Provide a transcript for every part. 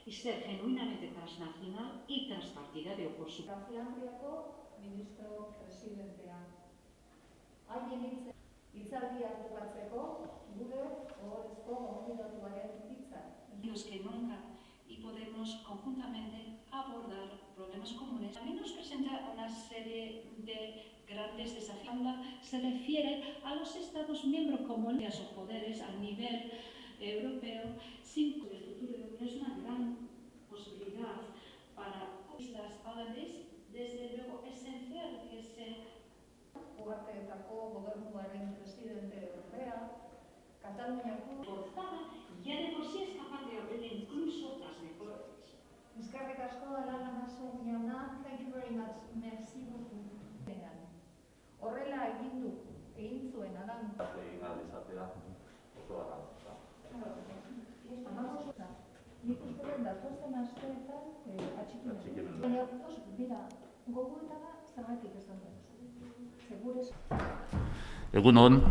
y ser genuinamente transnacional y transpartidario, por su Gaztelandriako ministro presidentea. Haien hitzaldia bukatzeko gure ohorezko gonbidatuaren hitza. Los que nunca y podemos conjuntamente abordar problemas comunes. También nos presenta una serie de grandes desafíos. Se refiere a los Estados miembros como los poderes a nivel europeo, sin que el futuro es una gran posibilidad para estas padres, desde luego esencial que se Uharteetako gobernuaren presidente ordea, Kataluniako forzada ya de por sí es capaz de abrir incluso otras mejores. Eskerrik asko Alana Mason jauna, thank you very much, merci beaucoup. Horrela egin zuen Adan. Egin alizatea oso garrantzitsua. Nik uste den datozen asteetan atxikimendu. Baina, bera, gogoetara zergatik ez dut. Egunon,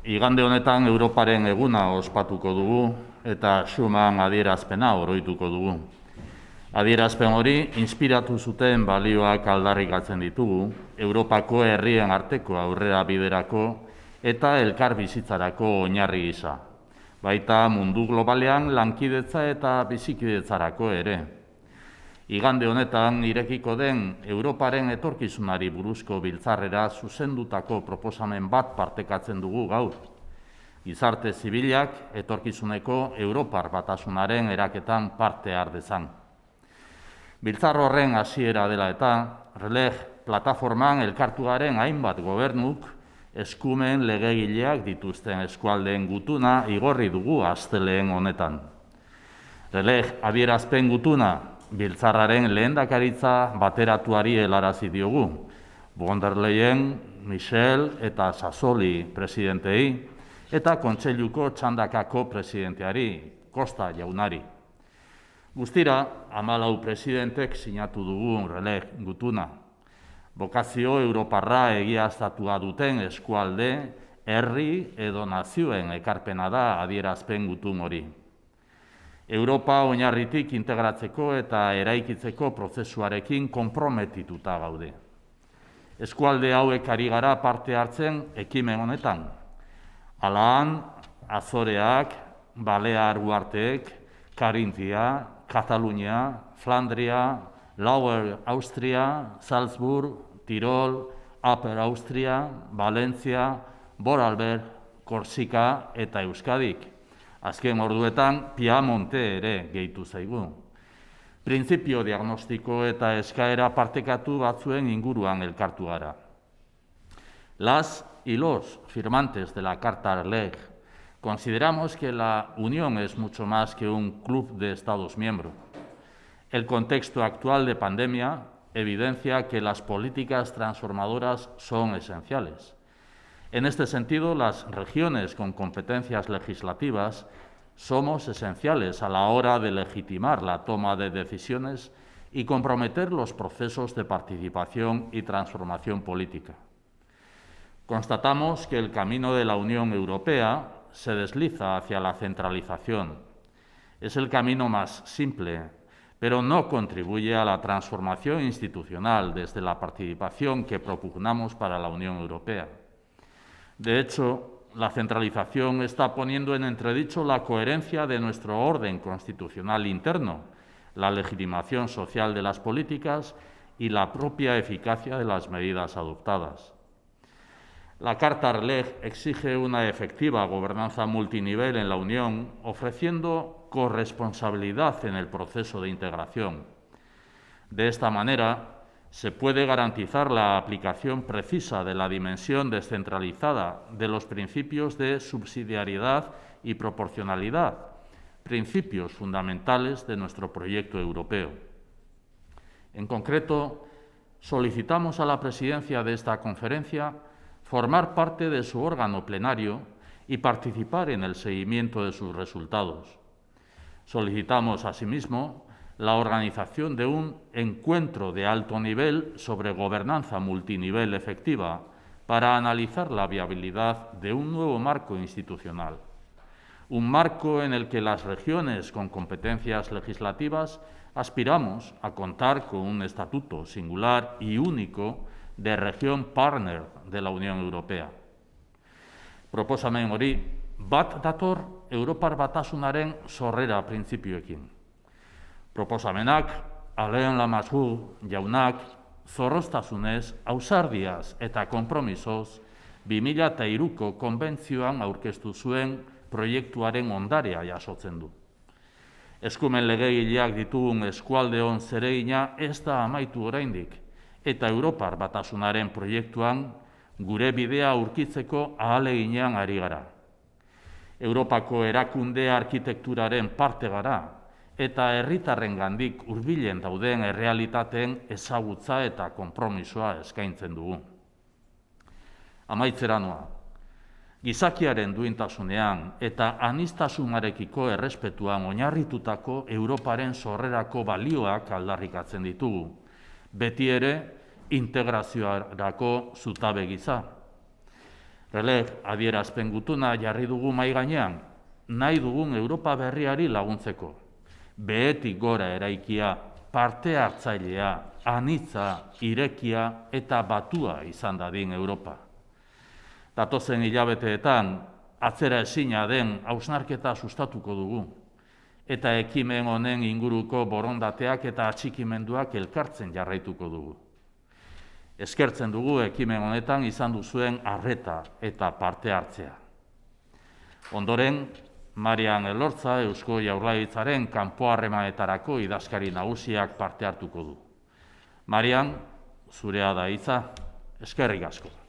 igande honetan Europaren eguna ospatuko dugu eta Schuman adierazpena oroituko dugu. Adierazpen hori inspiratu zuten balioak aldarrikatzen ditugu, Europako herrien arteko aurrera biderako eta elkar bizitzarako oinarri gisa. Baita mundu globalean lankidetza eta bizikidetzarako ere. Igande honetan irekiko den Europaren etorkizunari buruzko biltzarrera zuzendutako proposamen bat partekatzen dugu gaur. Gizarte zibilak etorkizuneko Europar batasunaren eraketan parte har dezan. Biltzar horren hasiera dela eta, Releg plataforman elkartu garen hainbat gobernuk eskumen legegileak dituzten eskualdeen gutuna igorri dugu astelehen honetan. Releg adierazpen gutuna Biltzarraren lehendakaritza bateratuari helarazi diogu, von der Leyen, Michel eta Sassoli presidentei eta Kontseiluko txandakako presidenteari, Costa jaunari. Guztira, 14 presidentek sinatu dugu Releg gutuna. Bokazio Europarra egiaztatua duten eskualde, herri edo nazioen ekarpena da adierazpen gutun hori. Europa oinarritik integratzeko eta eraikitzeko prozesuarekin konprometituta gaude. Eskualde hauek ari gara parte hartzen ekimen honetan. Alaan, Azoreak, Balear uharteek, Karintia, Katalunia, Flandria, Lower Austria, Salzburg, Tirol, Upper Austria, Valentzia, Vorarlberg, Korsika eta Euskadik. Azken orduetan, Piamonte ere gehitu zaigu. Printzipio diagnostiko eta eskaera partekatu batzuen inguruan elkartu gara. Las y los firmantes de la Carta Releg consideramos que la Unión es mucho más que un club de Estados miembros. El contexto actual de pandemia evidencia que las políticas transformadoras son esenciales. En este sentido, las regiones con competencias legislativas somos esenciales a la hora de legitimar la toma de decisiones y comprometer los procesos de participación y transformación política. Constatamos que el camino de la Unión Europea se desliza hacia la centralización. Es el camino más simple, pero no contribuye a la transformación institucional desde la participación que propugnamos para la Unión Europea. De hecho, la centralización está poniendo en entredicho la coherencia de nuestro orden constitucional interno, la legitimación social de las políticas y la propia eficacia de las medidas adoptadas. La Carta Releg exige una efectiva gobernanza multinivel en la Unión, ofreciendo corresponsabilidad en el proceso de integración. De esta manera, se puede garantizar la aplicación precisa de la dimensión descentralizada de los principios de subsidiariedad y proporcionalidad, principios fundamentales de nuestro proyecto europeo. En concreto, solicitamos a la presidencia de esta conferencia formar parte de su órgano plenario y participar en el seguimiento de sus resultados. Solicitamos, asimismo, la organización de un encuentro de alto nivel sobre gobernanza multinivel efectiva para analizar la viabilidad de un nuevo marco institucional. un marco en el que las regiones con competencias legislativas aspiramos a contar con un estatuto singular y único de región partner de la Unión Europea. Proposamen hori bat dator Europar Batasunaren sorrera printzipioekin. Proposamenak Alain Lamassoure jaunak zorroztasunez, ausardiaz eta konpromisoz 2003ko konbentzioan aurkeztu zuen proiektuaren ondarea jasotzen du. Eskumen legegileak ditugun eskualdeon zeregina ez da amaitu oraindik, eta Europar Batasunaren proiektuan gure bidea aurkitzeko ahaleginean ari gara. Europako erakunde arkitekturaren parte gara, eta herritarrengandik hurbilen dauden errealitateen ezagutza eta konpromisoa eskaintzen dugu. Amaitzera noa, gizakiaren duintasunean eta aniztasunarekiko errespetuan oinarritutako Europaren sorrerako balioak aldarrikatzen ditugu, beti ere integrazioarako zutabe gisa. Releg adierazpen gutuna jarri dugu mahai gainean, nahi dugun Europa berriari laguntzeko. Behetik gora eraikia, parte hartzailea, anitza, irekia eta batua izan dadin Europa. Datozen hilabeteetan, atzera ezina den hausnarketa sustatuko dugu, eta ekimen honen inguruko borondateak eta atxikimenduak elkartzen jarraituko dugu. Eskertzen dugu ekimen honetan izan duzuen arreta eta parte hartzea. Ondoren, Marian Elortza Eusko Jaurlaritzaren kanpo harremanetarako idazkari nagusiak parte hartuko du. Marian, zurea da hitza, eskerrik asko.